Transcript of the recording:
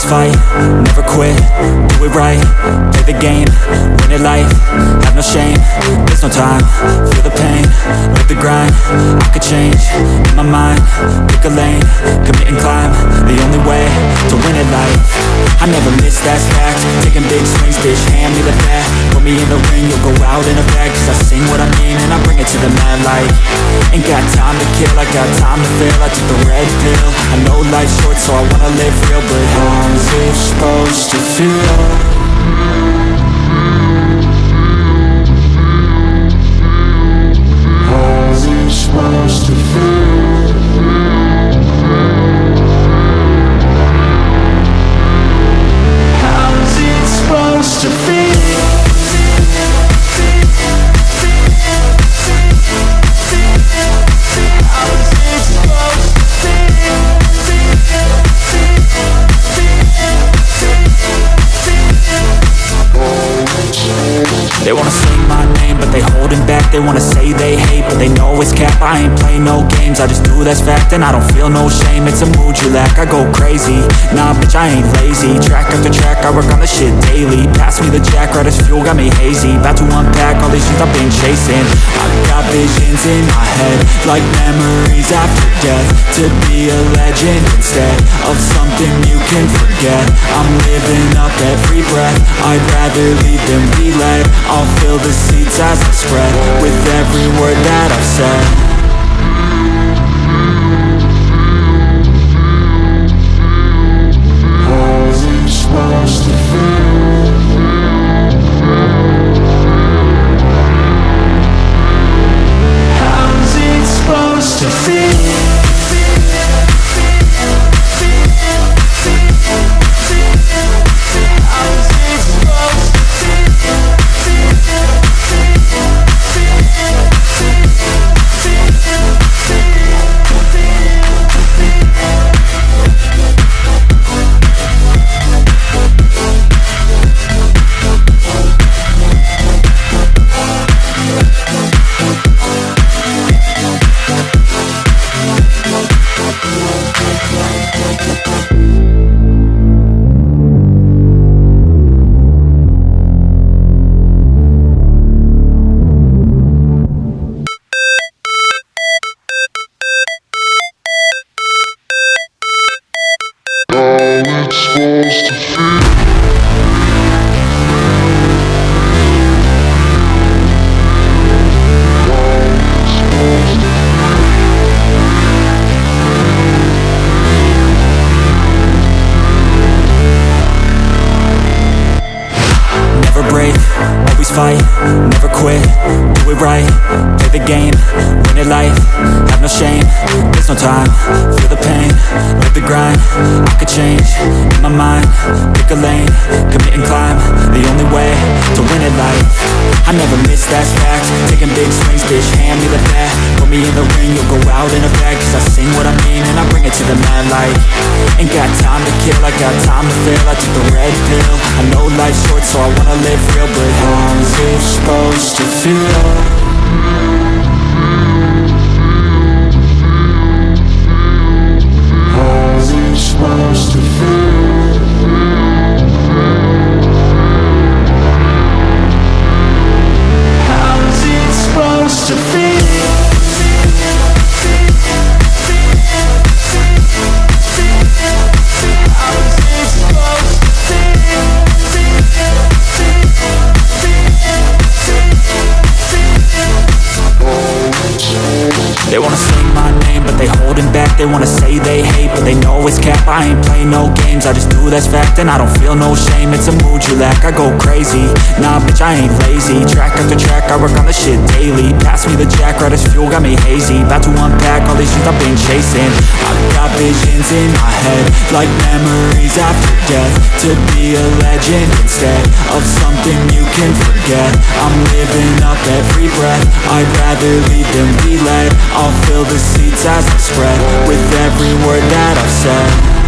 fight, never quit, do it right, play the game, win it life, have no shame, there's no time, feel the pain, live the grind, I could change, in my mind, pick a lane, commit and climb, the only way to win it life, I never miss, that's fact, taking big swings, bitch, hand me the bat, put me in the ring, you'll go out in a bag, cause I sing what I mean and I bring it to the mad light, ain't got time to kill, I got time to feel, I took the red pill, I know life's short so I wanna live real, but how's it supposed to feel? How's it supposed to feel? How's it supposed to feel? They wanna say my name, but they holding back. They wanna say they hate, but they know it's cap. I ain't play no games, I just do that's fact. And I don't feel no shame, it's a mood you lack. I go crazy, nah bitch I ain't lazy. Track after track, I work on the shit daily. Pass me the jack, right as fuel, got me hazy. About to unpack all these shit I've been chasing. I've got visions in my head, like memories after death. To be a legend instead of something you can forget. I'm living up every breath, I'd rather lead than be led. I'll fill the seats as I spread with every word that I've said. How's it supposed to feel? How's it supposed to feel? Fight, never quit, do it right, play the game, win it life, have no shame, there's no time, feel the pain, live the grind, I could change, in my mind, pick a lane, commit and climb, the only way to win it life, I never miss, that's fact, taking big swings, bitch, hand me the bat, put me in the ring, you'll go out in a bag, cause I sing what I mean and I bring it to the mad light, ain't got time to kill, I got time to feel, I took the red pill, I know life's short so I wanna live real, but how's it supposed to feel? How's it supposed to feel? How's it supposed to feel? They wanna say my name, but they holding back. They wanna say they hate, but they know it's cap. I ain't play no games, I just do that's fact. And I don't feel no shame, it's a mood you lack. I go crazy, nah bitch I ain't lazy. Track after track, I work on the shit daily. Pass me the jack, right as fuel, got me hazy. About to unpack all these shit I've been chasing. I've got visions in my head, like memories after death. To be a legend instead of something you can forget. I'm living up every breath, I'd rather lead than be led. I'll fill the seats as I spread with every word that I've said.